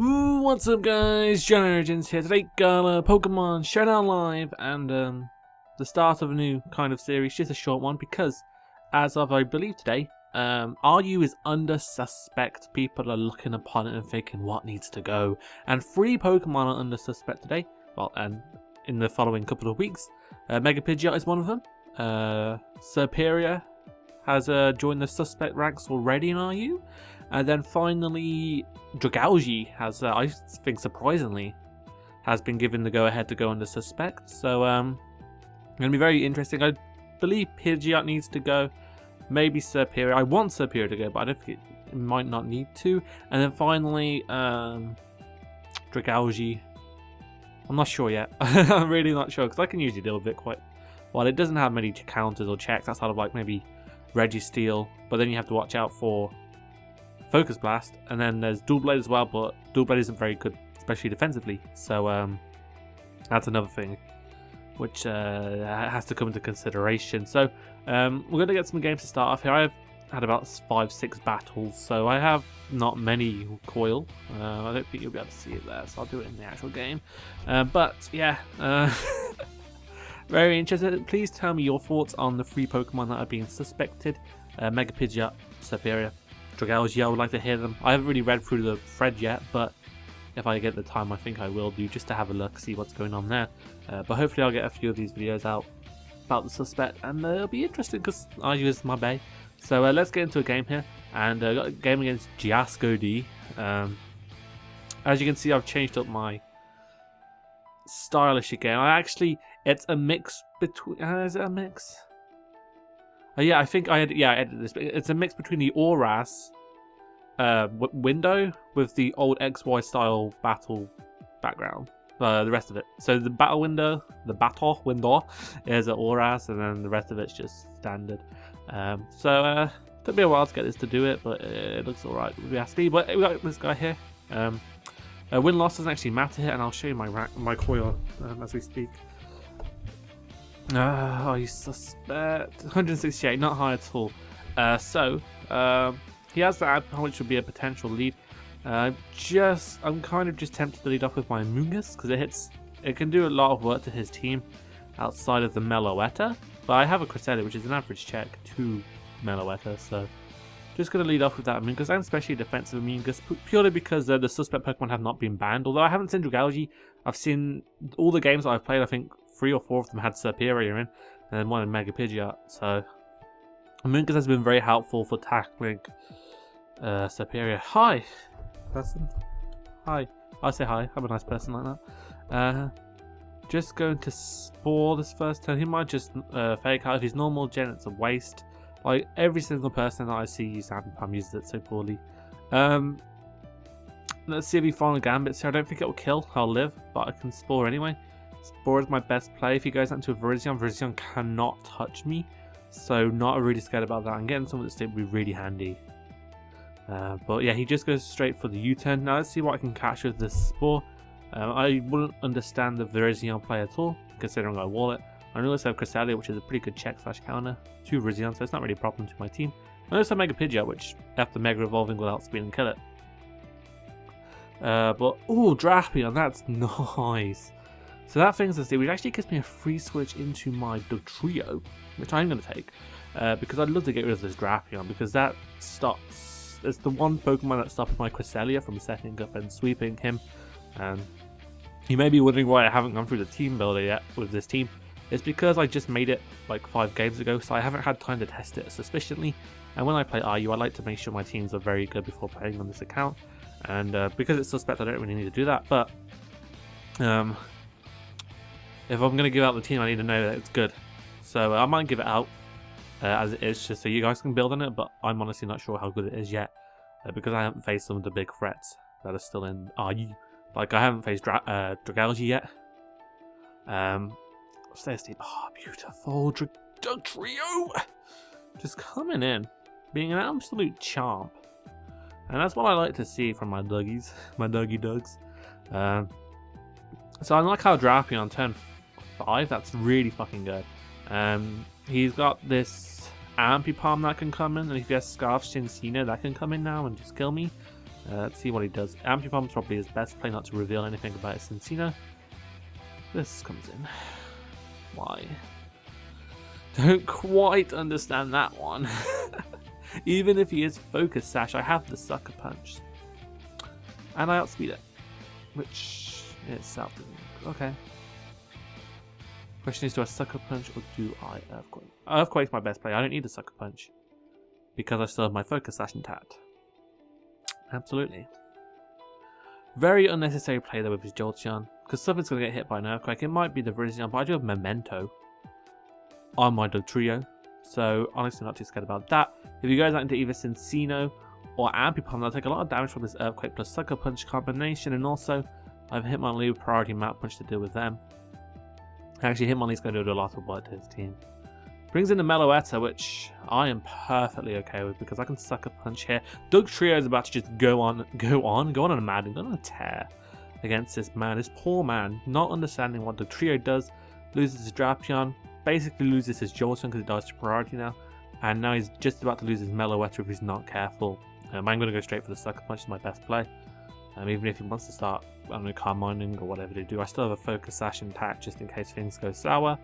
What's up guys, Generations here. Today got Pokemon Showdown Live and the start of a new kind of series, just a short one because as of I believe today, RU is under suspect. People are looking upon it and thinking what needs to go, and 3 Pokemon are under suspect today, well, and in the following couple of weeks. Mega Pidgeot is one of them. Serperior has joined the suspect ranks already in RU. And then finally, Dragalge has, I think surprisingly, has been given the go-ahead to go under suspect. So, going to be very interesting. I believe Pidgeot needs to go. Maybe Serperior. I want Serperior to go, but I don't think it might not need to. And then finally, Dragalge. I'm not sure yet. I'm really not sure, because I can usually deal with it quite well. It doesn't have many counters or checks outside of like maybe Registeel, but then you have to watch out for Focus Blast, and then there's Dual Blade as well, but Dual Blade isn't very good, especially defensively. So that's another thing which has to come into consideration. So we're going to get some games to start off here. I've had about 5-6 battles, so I have not many coil. I don't think you'll be able to see it there, so I'll do it in the actual game. But yeah, very interested. Please tell me your thoughts on the 3 Pokemon that are being suspected. Mega Pidgeot, Serperior, Dragalge. I would like to hear them. I haven't really read through the thread yet, but if I get the time, I think I will do, just to have a look, see what's going on there. But hopefully I'll get a few of these videos out about the suspect, and it'll be interesting because RU is my bae. So let's get into a game here, and got a game against Gasco D. As you can see, I've changed up my stylish again. It's a mix between. Is it a mix? Yeah, I think I edited this. It's a mix between the Auras window with the old XY style battle background. The rest of it. So the battle window is an Auras, and then the rest of it's just standard. So took me a while to get this to do it, but it looks alright with Gasco. But we got this guy here. Win-loss doesn't actually matter here, and I'll show you my coil as we speak. Oh, you suspect. 168, not high at all. He has that, which would be a potential lead. I'm kind of just tempted to lead off with my Mungus, because it can do a lot of work to his team outside of the Meloetta. But I have a Cresselia, which is an average check to Meloetta, so just going to lead off with that Mungus, and especially defensive Mungus, purely because the suspect Pokemon have not been banned. Although I haven't seen Dragalge, I've seen all the games that I've played, I think 3 or 4 of them had Serperior in, and then one in Mega Pidgeot. So Mungus has been very helpful for tackling Serperior. Hi, person. Hi. I say hi. I'm a nice person like that. Just going to Spore this first turn. He might just fake out. If he's normal gen, it's a waste. Like every single person that I see use Antipalm uses it so poorly. Let's see if he finally gambits here. I don't think it will kill. I'll live, but I can Spore anyway. Spore is my best play. If he goes into a Virizion cannot touch me, so not really scared about that. And getting someone to stay would be really handy. But yeah, he just goes straight for the U-turn. Now let's see what I can catch with this Spore. I wouldn't understand the Virizion play at all, considering I wall it. I also have Cresselia, which is a pretty good check/counter to Virizion, so it's not really a problem to my team. I also have Mega Pidgeot, which after Mega Evolving will outspeed and kill it. But oh, Drapion, that's nice. So that thing's a steal, which actually gives me a free switch into my Dugtrio, which I'm going to take, because I'd love to get rid of this Drapion, because that stops. It's the one Pokemon that stops my Cresselia from setting up and sweeping him. And you may be wondering why I haven't gone through the team builder yet with this team. It's because I just made it like 5 games ago, so I haven't had time to test it sufficiently. And when I play RU, I like to make sure my teams are very good before playing on this account. And because it's suspect, I don't really need to do that. But if I'm going to give out the team, I need to know that it's good. So I might give it out as it is, just so you guys can build on it. But I'm honestly not sure how good it is yet, because I haven't faced some of the big threats that are still in RU. Like I haven't faced Dragalge yet. Oh, beautiful Dugtrio, just coming in, being an absolute champ, and that's what I like to see from my Duggies, my Dougie Dugs. So I like how Drapion on turn 5, that's really fucking good. He's got this Ampipalm that can come in, and if he has Scarf Shinsina, that can come in now and just kill me. Let's see what he does. Ampupomb's probably his best play not to reveal anything about his Cincino. This comes in. Why? Don't quite understand that one. Even if he is Focus Sash, I have the Sucker Punch. And I outspeed it. Which itself doesn't. Okay. Question is, do I Sucker Punch or do I Earthquake? Earthquake's my best play. I don't need a Sucker Punch. Because I still have my Focus Sash intact. Absolutely. Very unnecessary play there with his Jolteon. Because something's going to get hit by an Earthquake. It might be the Virizion, but I do have Memento on my Dugtrio. So honestly, not too scared about that. If you guys are into either Cincino or Ampipom, they'll take a lot of damage from this Earthquake plus Sucker Punch combination. And also, I've Hitmonlee with Priority Mount Punch to deal with them. Actually, Hitmonlee's going to do a lot of work to his team. Brings in the Meloetta, which I am perfectly okay with because I can Sucker Punch here. Dugtrio is about to just go on a madden, go on a tear against this man. This poor man, not understanding what Dugtrio does, loses his Drapion, basically loses his Jolteon because it dies to priority now, and now he's just about to lose his Meloetta if he's not careful. I'm going to go straight for the Sucker Punch, it's my best play. Even if he wants to start, I don't know, Calm Minding or whatever to do, I still have a Focus Sash intact just in case things go sour.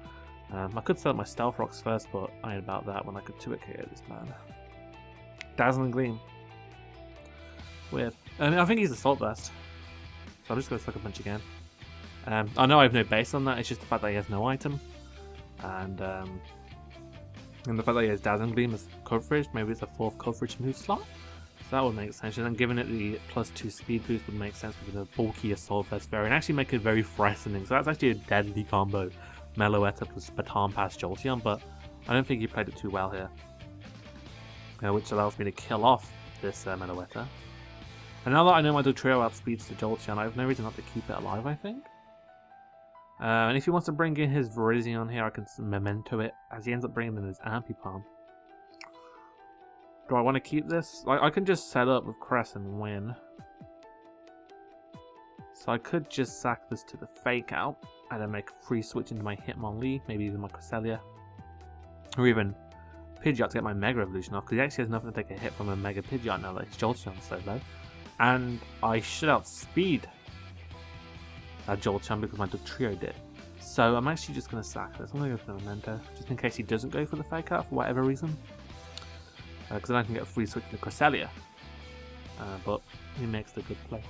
I could set up my Stealth Rocks first, but I ain't about that when I could 2-hit KO this man. Dazzling Gleam. Weird. I think he's Assault Vest. So I'm just going to Sucker Punch again. I know I have no base on that, it's just the fact that he has no item. And the fact that he has Dazzling Gleam as coverage, maybe it's a 4th coverage move slot. So that would make sense. And then giving it the +2 speed boost would make sense with the bulky Assault Vest variant. And actually make it very threatening. So that's actually a deadly combo. Meloetta plus Baton Pass Jolteon, but I don't think he played it too well here. Which allows me to kill off this Meloetta. And now that I know my Dugtrio outspeeds the Jolteon, I have no reason not to keep it alive, I think. And if he wants to bring in his Virizion here, I can Memento it, as he ends up bringing in his Ampipom. Do I want to keep this? I can just set up with Cress and win. So I could just sack this to the Fake Out, and then make a free switch into my Hitmonlee, maybe even my Cresselia. Or even Pidgeot to get my Mega Evolution off, because he actually has nothing to take a hit from a Mega Pidgeot now that his Jolteon's so low. And I should outspeed that Jolteon because my Dugtrio did. So I'm actually just going to sack this. I'm going to go for the Memento, just in case he doesn't go for the Fake Out for whatever reason. Because then I can get a free switch to Cresselia. But he makes the good play.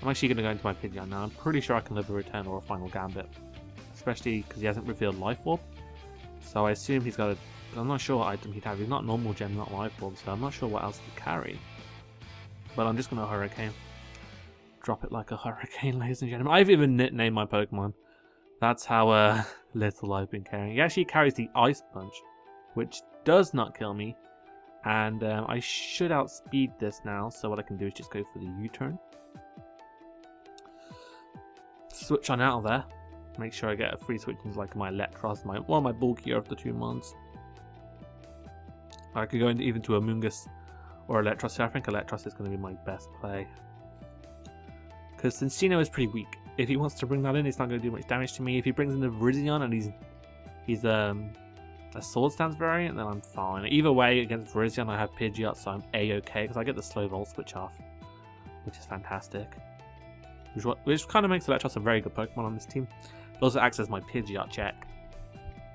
I'm actually going to go into my Pidgeot now. I'm pretty sure I can live a return or a final Gambit. Especially because he hasn't revealed Life Orb. So I assume he's got a... I'm not sure what item he'd have. He's not normal gem, not Life Orb. So I'm not sure what else he'd carry. But I'm just going to Hurricane. Drop it like a hurricane, ladies and gentlemen. I've even nicknamed my Pokemon. That's how little I've been carrying. He actually carries the Ice Punch, which does not kill me. And I should outspeed this now. So what I can do is just go for the U-turn. Switch on out of there. Make sure I get a free switch into like my Electros, one of my bulkier of the two mons. I could go into even to a Mungus or Electros. I think Electros is going to be my best play. Because Cincino is pretty weak. If he wants to bring that in, it's not going to do much damage to me. If he brings in the Virizion and he's a Sword Stance variant, then I'm fine. Either way, against Virizion, I have Pidgeot, so I'm A-okay because I get the slow Volt switch off, which is fantastic. Which kind of makes Electros a very good Pokemon on this team. It also acts as my Pidgeot check,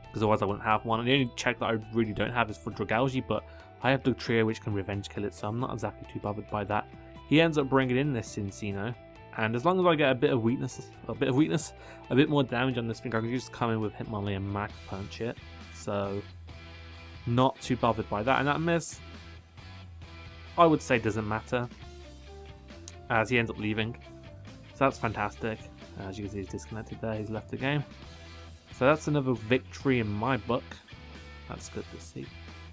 because otherwise I wouldn't have one. And the only check that I really don't have is for dragalge, but I have Dugtrio which can revenge kill it, so I'm not exactly too bothered by that. He ends up bringing in this Cincino, and as long as I get a bit more damage on this thing, I can just come in with Hitmonlee and Max Punch it. So, not too bothered by that. And that miss, I would say, doesn't matter, as he ends up leaving. So that's fantastic. As you can see, he's disconnected there. He's left the game. So that's another victory in my book. That's good to see.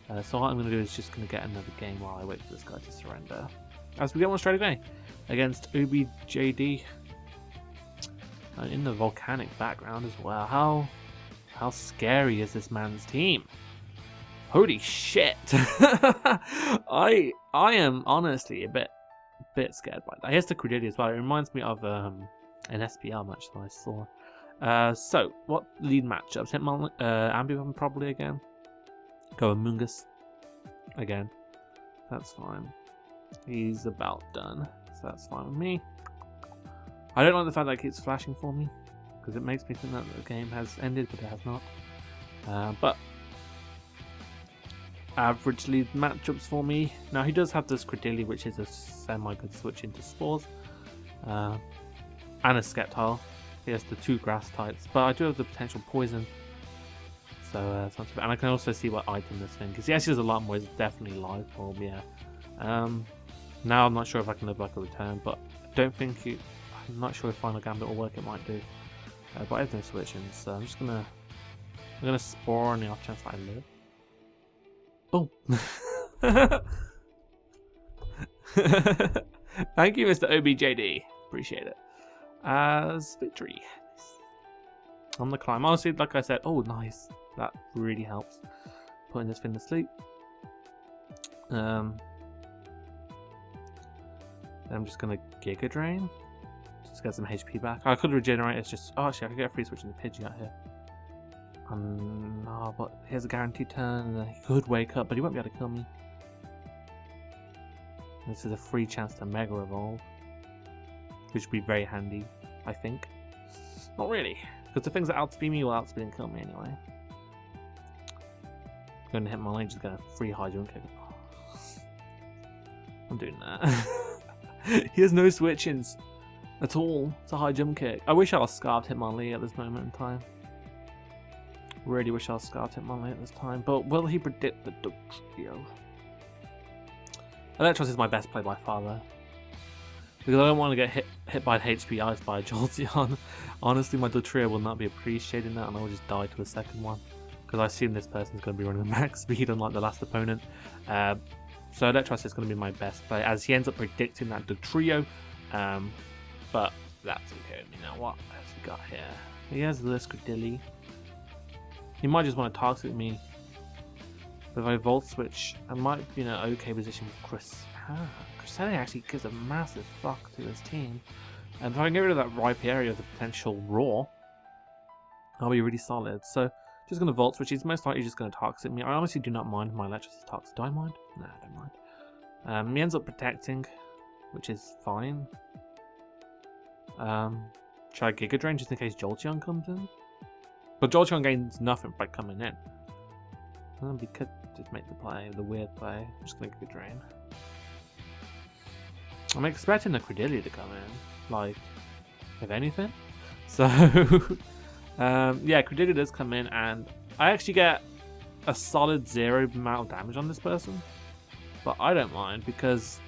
So what I'm going to do is just going to get another game while I wait for this guy to surrender. As we get one straight away against OBJD. In the volcanic background as well. How scary is this man's team? Holy shit! I am honestly a bit scared by that. Here's the Cresselia as well. It reminds me of an SPL match that I saw. So what lead matchups? Hitmonlee, Ambipom probably again. Go with Mungus again. That's fine. He's about done. So that's fine with me. I don't like the fact that it keeps flashing for me, because it makes me think that the game has ended, but it has not. But averagely matchups for me. Now he does have this Cresselia, which is a semi-good switch into Spores, and a Sceptile. He has the 2 grass types, but I do have the potential poison. So it's not too bad. And I can also see what item this thing, because he actually does a lot more. It's definitely live form, yeah. Now I'm not sure if I can live like a return, but I don't think I'm not sure if Final Gambit will work. It might do, but I have no switching, so I'm gonna Spore on the off chance that I live. Oh. Thank you, Mr. OBJD. Appreciate it. As victory. On the climb. Honestly, like I said, oh, nice. That really helps. Putting this thing to sleep. I'm just going to Giga Drain. Just get some HP back. I could regenerate. It's just. Oh, actually, I could get a free switch in the Pidgeot here. No, but here's a guaranteed turn, and then he could wake up, but he won't be able to kill me. This is a free chance to Mega Evolve, which would be very handy, I think. Not really, because the things that outspeed me will outspeed and kill me anyway. I'm going to hit my lane, just get a free high jump kick. I'm doing that. He has no switch-ins at all to high jump kick. I wish I was Scarfed Hitmonlee at this moment in time. Really wish I was Scarfed Hitmonlee at this time, but will he predict the Dugtrio? Electros is my best play by far though, because I don't want to get hit by an HP Ice by a Jolteon. Honestly, my Dugtrio will not be appreciating that, and I will just die to a second one, because I assume this person's going to be running the max speed unlike the last opponent. So Electros is going to be my best play, as he ends up predicting that Dugtrio, but that's okay with me. Now what has he got here? He has this Cresselia. He might just want to target me. But if I Volt Switch, I might be in an okay position with Cresselia actually gives a massive fuck to his team. And if I can get rid of that Rhyperior of the potential Roar, I'll be really solid. So, just going to Volt Switch. He's most likely just going to Toxic me. I honestly do not mind my Electricity Toxic. Do I mind? No, I don't mind. He ends up protecting, which is fine. Try Giga Drain just in case Jolteon comes in. But Jolteon gains nothing by coming in. We could just make the weird play. I'm just going to Giga Drain. I'm expecting the Cresselia to come in, like, if anything. So, yeah, Cresselia does come in, and I actually get a solid 0 amount of damage on this person. But I don't mind, because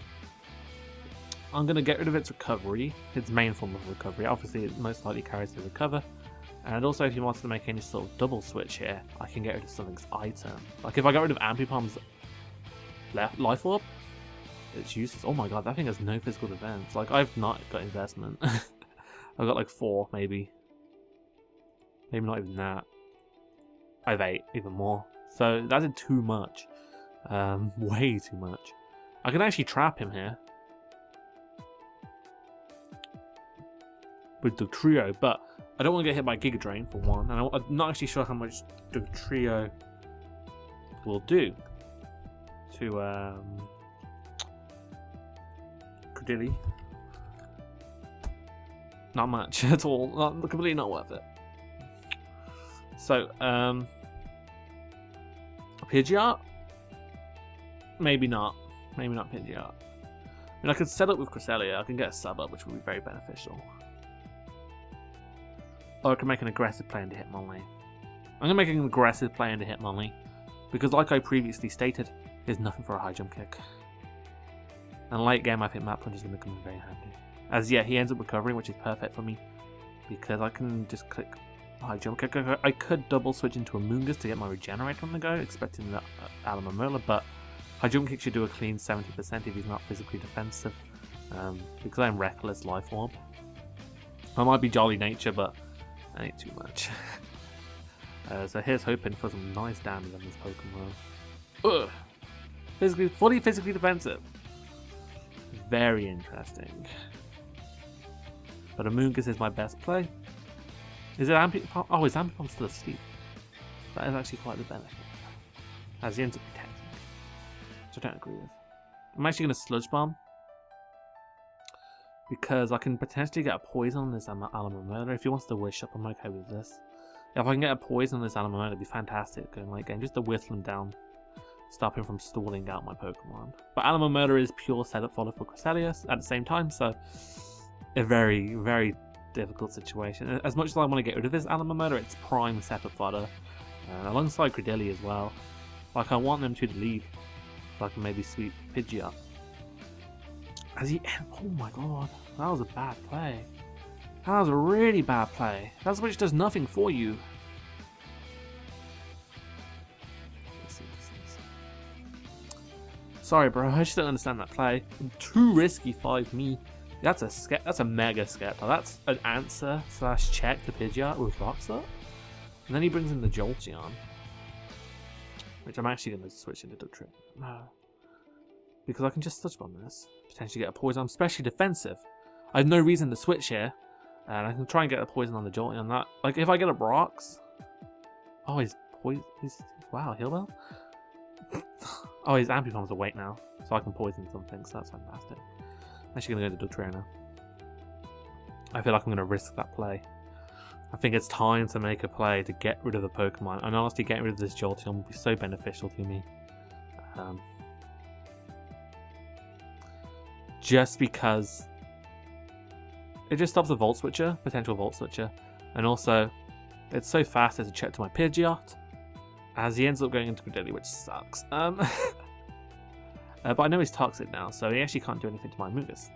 I'm going to get rid of its recovery, its main form of recovery. Obviously, it most likely carries the recover. And also, if he wants to make any sort of double switch here, I can get rid of something's item. Like, if I got rid of Ampipomp's Life Orb, it's useless. Oh my god, that thing has no physical defense. Like, I've not got investment. I've got like 4, maybe. Maybe not even that. I have 8, even more. So, that did too much. Way too much. I can actually trap him here with Dugtrio, but I don't want to get hit by Giga Drain for one, and I'm not actually sure how much Dugtrio will do to Cresselia. Not much at all. Completely not worth it. So, Pidgeot? Maybe not. Maybe not Pidgeot. I mean, I could set up with Cresselia. I can get a sub up, which would be very beneficial. Or I can make an aggressive play into Hitmonlee. I'm going to make an aggressive play into Hitmonlee, because like I previously stated, there's nothing for a high jump kick. And late game, I think Map Punch is going to come in very handy. As yeah, he ends up recovering, which is perfect for me, because I can just click high jump kick. I could double switch into a Moongus to get my regenerator on the go, expecting that Alamomola, but high jump kick should do a clean 70% if he's not physically defensive, because I'm Reckless Life Orb. I might be Jolly Nature, but that ain't too much. So here's hoping for some nice damage on this Pokemon. Ugh! Fully physically defensive. Very interesting. But a Moongus is my best play. Is it Ampipom? Oh, is Ampipom still asleep? That is actually quite the benefit. As he ends up protecting. Which I don't agree with. I'm actually going to Sludge Bomb. because I can potentially get a poison on this Alamomola. If he wants to wish up, I'm okay with this. If I can get a poison on this Alamomola, it'd be fantastic going late game, just to whistle him down, stop him from stalling out my Pokemon. But Alamomola is pure setup fodder for Cresselia at the same time, so a very, very difficult situation. As much as I want to get rid of this Alamomola, it's prime setup fodder, alongside Cresselia as well. Like, I want them to leave, so I can maybe sweep Pidgeot. As he, oh my god, that was a bad play. That was a really bad play. That switch does nothing for you. Sorry, bro. I just don't understand that play. Too risky 5 me. That's a mega Skepta. That's an answer / check to Pidgeot with Rocks up. And then he brings in the Jolteon, which I'm actually going to switch into Dugtrio. No. Because I can just Sludge Bomb this. Potentially get a poison. I'm especially defensive. I have no reason to switch here. And I can try and get a poison on the Jolteon. That, like, if I get a Rocks. Oh, he's poison. Wow, Heal Bell? Oh, his Ampipomb's awake now. So I can poison something, so that's fantastic. I'm actually going to go to Dugtrio now. I feel like I'm going to risk that play. I think it's time to make a play to get rid of the Pokemon. And honestly, getting rid of this Jolteon would be so beneficial to me. Just because it just stops a Volt Switcher, potential Volt Switcher. And also, it's so fast as a check to my Pidgeot, as he ends up going into Cresselia, which sucks. But I know he's toxic now, so he actually can't do anything to my Amoonguss.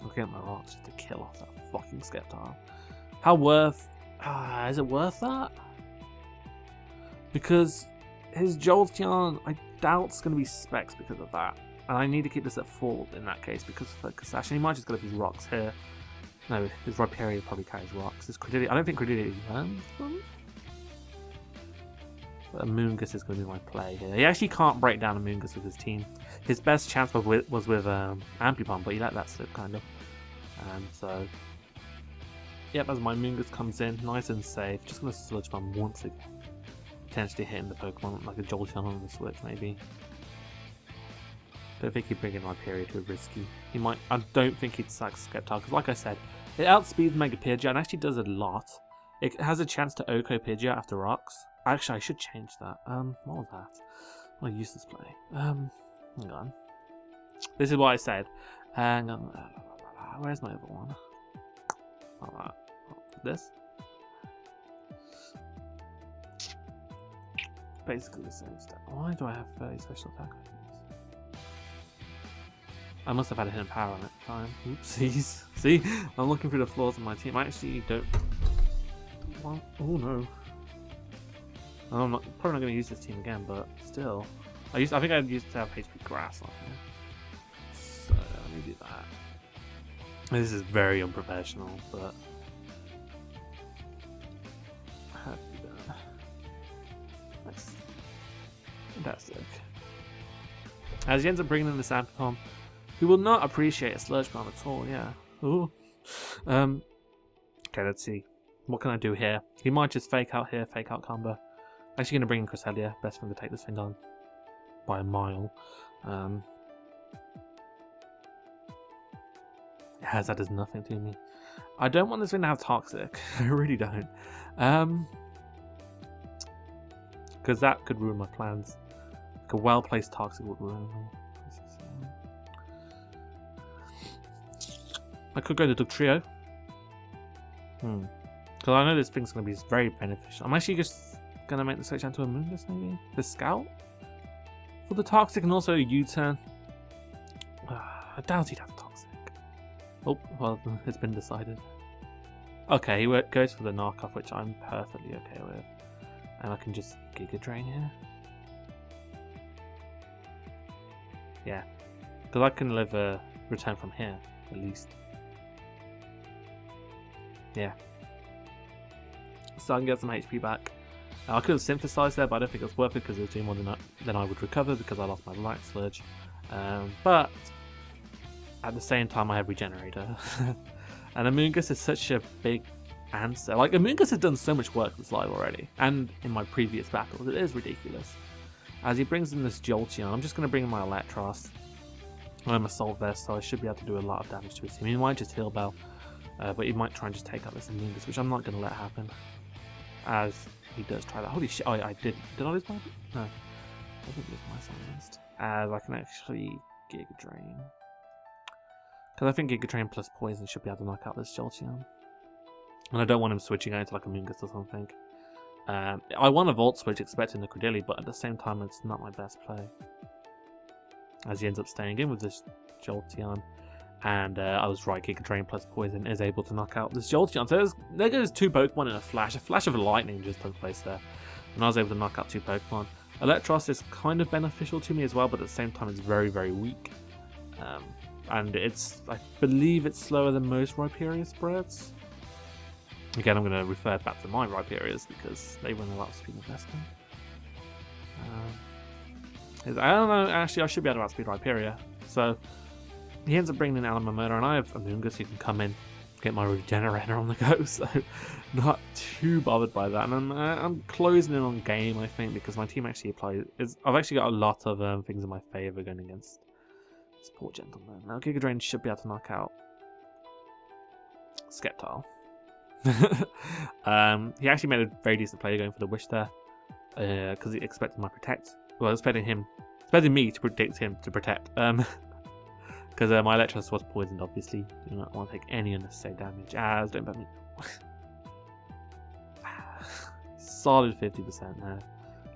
Looking at my rocks just to kill off that fucking Skepta. How worth... is it worth that? Because his Jolteon, I doubt it's going to be Specs because of that. And I need to keep this at full in that case because of the Sash. And he might just go up his rocks here. No, his Serperior probably carries rocks. His Cresselia, I don't think Cresselia learns them. But Amoonguss is going to be my play here. He actually can't break down Amoonguss with his team. His best chance was with Ampipombs, but he let that slip kind of. So, yep, as my Amoonguss comes in, nice and safe. Just going to Sludge Bomb once again. Potentially hitting the Pokemon like a Jolteon on the switch, maybe. Don't think he'd bring in Serperior too risky. He might. I don't think he'd sack Skepta because, like I said, it outspeeds Mega Pidgeot and actually does a lot. It has a chance to Oko Pidgeot after rocks. Actually, I should change that. What was that? I'll use this play. Hang on. This is what I said. Hang on. Where's my other one? Oh, this. Basically the same stuff. Why do I have 30 special attack items? I must have had a hidden power on it at the time. Oopsies. See? I'm looking through the flaws of my team. I actually don't... Well, oh no. I'm probably not going to use this team again, but still. I think I used to have HP Grass on here. So, let me do that. This is very unprofessional, but... How do you do that? Nice. Fantastic. As he ends up bringing in the Sampicom, who will not appreciate a Sludge Bomb at all, yeah. Ooh. Okay, let's see. What can I do here? He might just fake out here, fake out combo. Actually going to bring in Cresselia. Best for him to take this thing on by a mile. Yes, that does nothing to me. I don't want this thing to have Toxic. I really don't. Because that could ruin my plans. Like a well-placed Toxic would ruin me. I could go to Dugtrio. Because I know this thing's going to be very beneficial. I'm actually just going to make the switch down to a Amoonguss, maybe? The Scout? For the Toxic and also a U-turn. I doubt he'd have Toxic. Oh, well, it's been decided. Okay, he goes for the knockoff, which I'm perfectly okay with. And I can just Giga Drain here. Yeah. Because I can live a return from here, at least. Yeah. So I can get some HP back. I could have synthesized there, but I don't think it's worth it because it was doing more than I would recover because I lost my Light Sludge. But at the same time, I have Regenerator. And Amoonguss is such a big answer. Like, Amoonguss has done so much work this live already, and in my previous battles, it is ridiculous. As he brings in this Jolteon, I'm just going to bring in my Electros. I'm Assault Vest, so I should be able to do a lot of damage to his team. He might just heal Bell, but he might try and just take out this Amoonguss, which I'm not going to let happen. As he does try that. Holy shit, I did I lose my... No. I didn't lose my Summon List. As I can actually Giga Drain. Because I think Giga Drain plus Poison should be able to knock out this Jolteon. And I don't want him switching out to like a Amoonguss or something. I want a Volt Switch expecting the Cresselia, but at the same time it's not my best play. As he ends up staying in with this Jolteon. And I was right, Giga Drain plus Poison is able to knock out this Jolteon. So there goes 2 Pokemon in a flash. A flash of lightning just took place there. And I was able to knock out 2 Pokemon. Electros is kind of beneficial to me as well, but at the same time it's very, very weak. And I believe it's slower than most Rhyperior spreads. Again, I'm going to refer back to my Rhyperiors because they run a lot of speed investment. I don't know, actually I should be able to outspeed Rhyperior. So he ends up bringing in Alamomona, and I have Amoonguss who can come in, get my Regenerator on the go, so not too bothered by that. And I'm closing in on game, I think, because my team actually I've actually got a lot of things in my favour going against this poor gentleman. Now Giga Drain should be able to knock out Sceptile. He actually made a very decent play going for the Wish there, because he expected my Protect. Well, expecting me to predict him to Protect. Because my Electros was poisoned, obviously. Do not want to take any unnecessary damage. Don't bet me. Solid 50% there.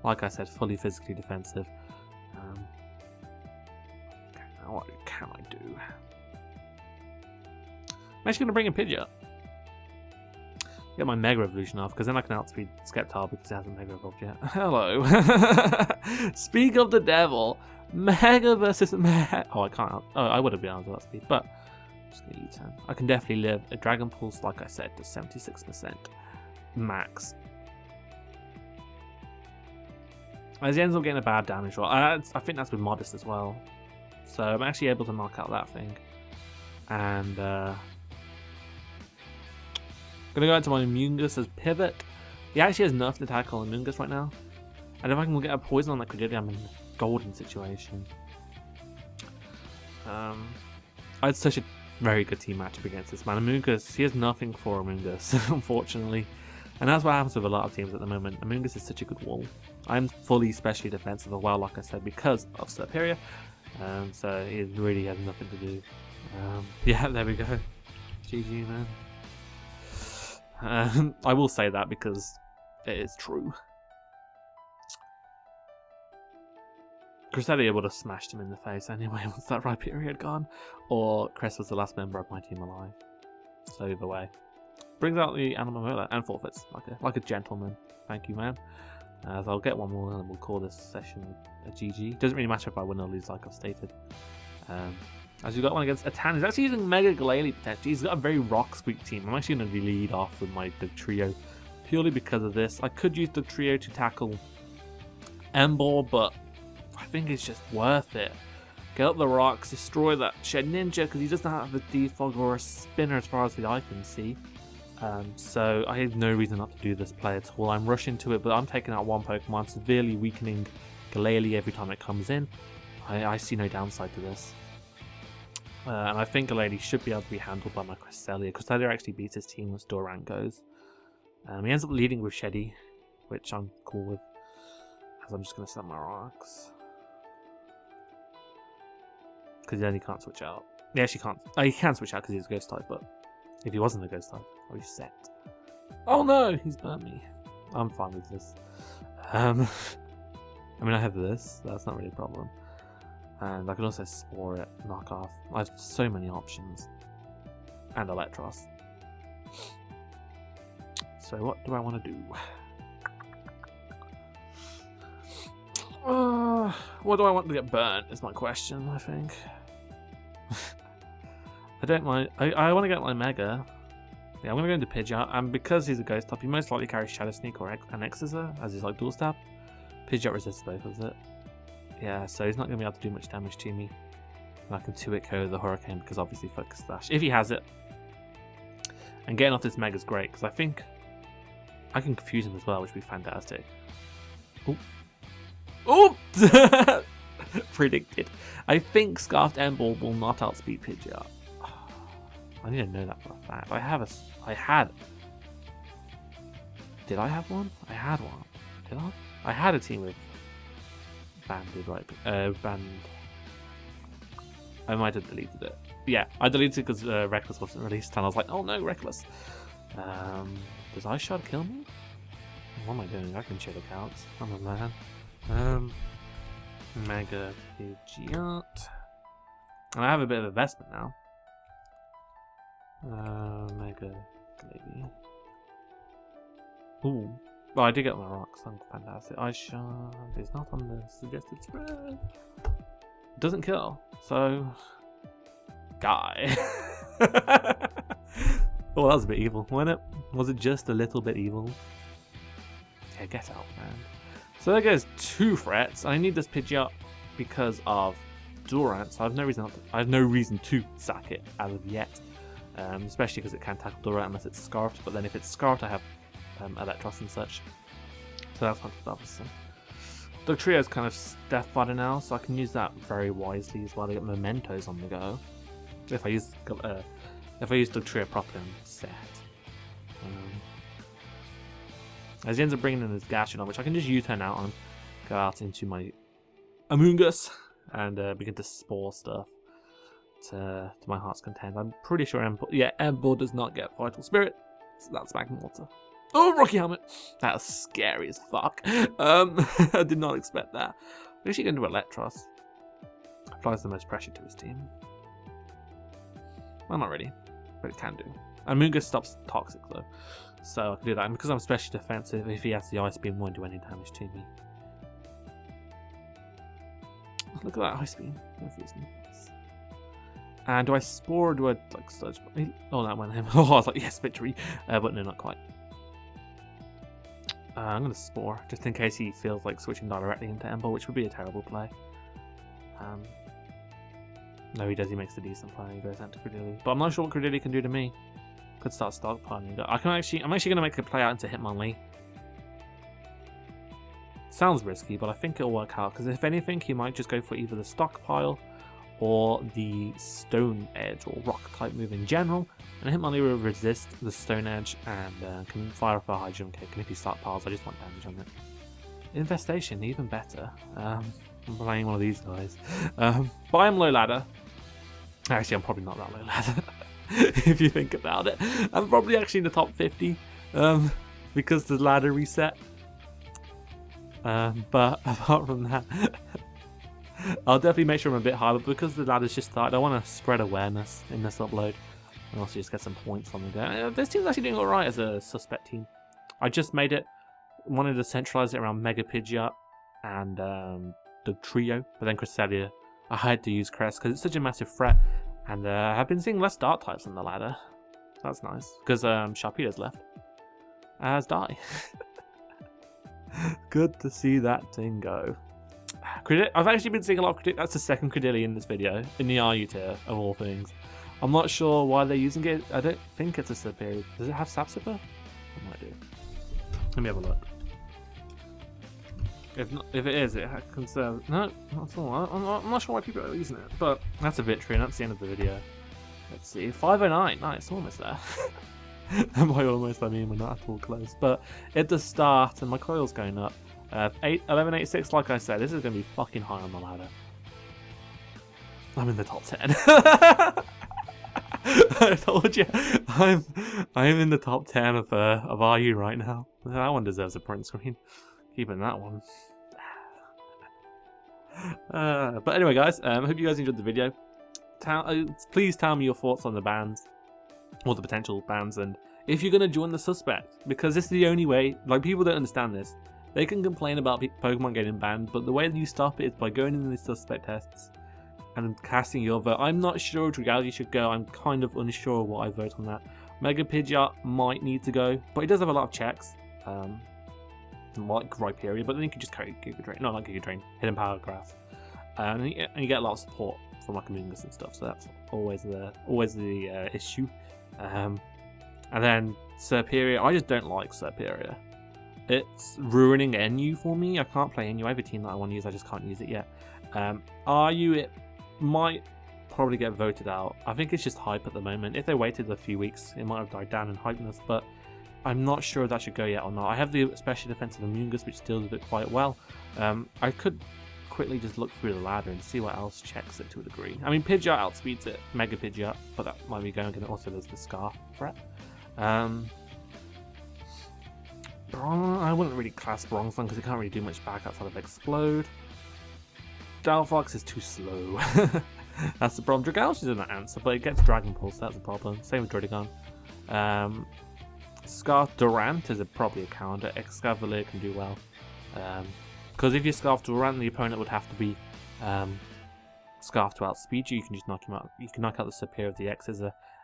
Like I said, fully physically defensive. Okay, now what can I do? I'm actually going to bring in Pidgeot. Get my Mega Evolution off, because then I can outspeed Sceptile because it hasn't Mega Evolved yet. Hello. Speak of the devil. Mega versus Mega. Oh, I can't. Oh, I would have been able to outspeed, but I'm just going to U-turn. I can definitely live. A Dragon Pulse, like I said, to 76% max. As he ends up getting a bad damage roll. I think that's with Modest as well. So I'm actually able to knock out that thing. And I'm going to go into my Amoonguss as Pivot. He actually has nothing to tackle Amoonguss right now. And if I can get a poison on that Cresselia, I'm in a golden situation. I had such a very good team matchup against this man. Amoonguss, he has nothing for Amoonguss, unfortunately. And that's what happens with a lot of teams at the moment. Amoonguss is such a good wall. I'm fully specially defensive as well, like I said, because of Serperior. So he really has nothing to do. Yeah, there we go. GG, man. I will say that because it is true. Cresselia would have smashed him in the face anyway once that Rhyperior had gone, or Cress was the last member of my team alive. So either way, brings out the Alamomona and forfeits like a gentleman. Thank you, man. So I'll get one more and we'll call this session a GG. Doesn't really matter if I win or lose, like I've stated. As we got one against Atan, he's actually using Mega Glalie potentially. He's got a very rock squeak team. I'm actually going to lead off with my Dugtrio purely because of this. I could use Dugtrio to tackle Ember, but I think it's just worth it. Get up the rocks, destroy that Shedinja because he doesn't have a defog or a spinner as far as the eye can see. So I have no reason not to do this play at all. I'm rushing to it, but I'm taking out one Pokemon, severely weakening Glalie every time it comes in. I see no downside to this. And I think Glalie should be able to be handled by my Cresselia. Cresselia actually beats his team as Doran goes. He ends up leading with Sheddy, which I'm cool with. As I'm just going to sell my rocks. Because then he can't switch out. He actually can't. He can switch out because he's a ghost type, but if he wasn't a ghost type, I'd be set. Oh no, he's burnt me. I'm fine with this. I mean, I have this, so that's not really a problem. And I can also Spore it, knock off. I have so many options. And Electros. So what do I want to do? What do I want to get burnt is my question, I think. I don't mind. I want to get my Mega. Yeah, I'm going to go into Pidgeot. And because he's a ghost type, he most likely carries Shadow Sneak or an Exeter, as he's like dual stab. Pidgeot resists both of it. Yeah, so he's not going to be able to do much damage to me. And I can 2-hit KO the Hurricane because obviously Focus Slash, if he has it. And getting off this Mega is great because I think I can confuse him as well, which would be fantastic. Oh! Oh! predicted. I think Scarfed Emball will not outspeed Pidgeot. I need to know that for a fact. Did I have one? I had one. Did I? I had a team with banded, right? Band. I might have deleted it. Yeah, I deleted it because Reckless wasn't released, and I was like, oh no, Reckless. Does Ice Shard kill me? What am I doing? I can check accounts. I'm a man. Mega Pidgeot. And I have a bit of investment now. Mega maybe. Ooh. Well, I did get my rocks. I'm fantastic. Ice Shard is not on the suggested spread. Doesn't kill. So die. Oh, that was a bit evil, wasn't it? Was it just a little bit evil? Yeah, get out, man. So there goes 2 threats. I need this Pidgeot because of Durant, so I have no reason to sack it as of yet. Especially because it can't tackle Durant unless it's Scarfed. But then if it's Scarfed, I have Electros and such. So that's not obviously. Dugtrio is kind of Death Fighter now, so I can use that very wisely as well. I get Mementos on the go. If I use Dugtrio properly, I'm set. As he ends up bringing in his Gasco, which I can just U-turn out on, go out into my Among Us, and begin to spore stuff to my heart's content. I'm pretty sure Emball does not get Vital Spirit, so that's Magma Water. Oh, Rocky Helmet! That was scary as fuck. I did not expect that. What is he going to do? Electros applies the most pressure to his team. Well, not really, but it can do. And Mungus stops Toxic though, so I can do that. And because I'm especially defensive, if he has the Ice Beam, won't do any damage to me. Look at that Ice Beam. And do I Spore or do I like Sludge? Oh, that went him. Oh, I was like, yes, victory. But no, not quite. I'm going to Spore, just in case he feels like switching directly into Emball, which would be a terrible play. No, he does. He makes a decent play. He goes out to Cresselia. But I'm not sure what Cresselia can do to me. Could start stockpiling. I'm actually going to make a play out into Hitmonlee. Sounds risky, but I think it'll work out. Because if anything, he might just go for either the stockpile or the Stone Edge or Rock type move in general. And Hitmonlee will resist the Stone Edge and can fire off a high jump kick. And if he stockpiles, I just want damage on it. Infestation, even better. I'm playing one of these guys. But I am low ladder. Actually, I'm probably not that low ladder. If you think about it. I'm probably actually in the top 50. Because the ladder reset. But apart from that, I'll definitely make sure I'm a bit higher. But because the ladder's just started, I want to spread awareness in this upload. And also just get some points on the go. This team's actually doing alright as a suspect team. I just made it. Wanted to centralize it around Mega Pidgeot and Dugtrio. But then Cresselia, I had to use Cress because it's such a massive threat. And I've been seeing less Dark types on the ladder. That's nice. Because Sharpedo's left. As Die. Good to see that thing go. I've actually been seeing a lot of Cresselia. That's the second Cresselia in this video. In the RU tier, of all things. I'm not sure why they're using it. I don't think it's a serperior. Does it have Sapsipper? It might do. Let me have a look. If it is, it can serve. No, not at all. I'm not sure why people are using it. But that's a victory, and that's the end of the video. Let's see. 509. Nice, almost there. And by almost, I mean we're not at all close. But at the start, and my coil's going up. 1186, like I said, this is going to be fucking high on the ladder. I'm in the top 10. I told you, I'm in the top 10 of RU right now. That one deserves a print screen. Keeping that one. But anyway, guys, I hope you guys enjoyed the video. Please tell me your thoughts on the bans, or the potential bans, and if you're going to join the suspect, because this is the only way. Like, people don't understand this. They can complain about Pokemon getting banned, but the way that you stop it is by going in the suspect tests and casting your vote. I'm not sure Dragalge should go. I'm kind of unsure what I vote on that. Mega Pidgeot might need to go, but he does have a lot of checks. Like Rhyperior, but then you can just carry Giga Drain. Not like Giga Drain, Hidden Power Grass. And you get a lot of support from like Amoonguss and stuff, so that's always the issue. And then Serperior, I just don't like Serperior. It's ruining NU for me. I can't play NU. I have a team that I want to use, I just can't use it yet. It might probably get voted out. I think it's just hype at the moment. If they waited a few weeks, it might have died down in hypeness, but I'm not sure if that should go yet or not. I have the special defensive Amoonguss, which deals with it quite well. I could quickly just look through the ladder and see what else checks it to a degree. I mean, Pidgeot outspeeds it, Mega Pidgeot, but that might be going, and also there's the Scarf threat. I wouldn't really class Bronzong because it can't really do much back outside of Explode. Delphox is too slow. That's the problem. Dragalge is an answer, but it gets Dragon Pulse, so that's a problem. Same with Druddigon. Scarf Durant is probably a counter. Excavalier can do well. Because if you Scarf Durant, the opponent would have to be Scarf to outspeed you. You can just knock him out. You can knock out the Serperior of the X's,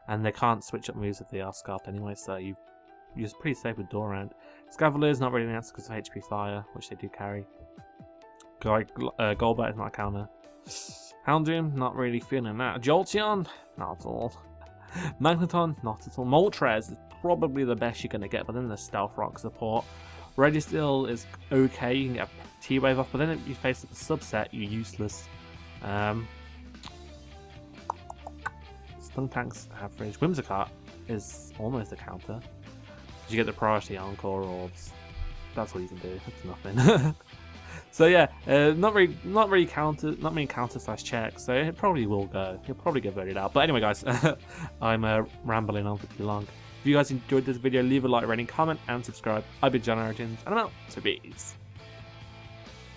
and they can't switch up moves if they are Scarfed anyway, so you're pretty safe with Durant. Excavalier is not really an answer because of HP Fire, which they do carry. Golbat is not a counter. Houndoom, not really feeling that. Jolteon, not at all. Magneton, not at all. Moltres is probably the best you're going to get, but then there's Stealth Rock support. Registeel is okay, you can get a T-Wave off, but then if you face a subset, you're useless. Stuntank's average. Whimsicott is almost a counter. You get the priority Encore orbs. That's all you can do. It's nothing. So yeah, not many counter / checks. So it probably will go. He'll probably get voted out. But anyway, guys, I'm rambling on for too long. If you guys enjoyed this video, leave a like, rating, comment, and subscribe. I've been John Origins, and I'm out. So peace.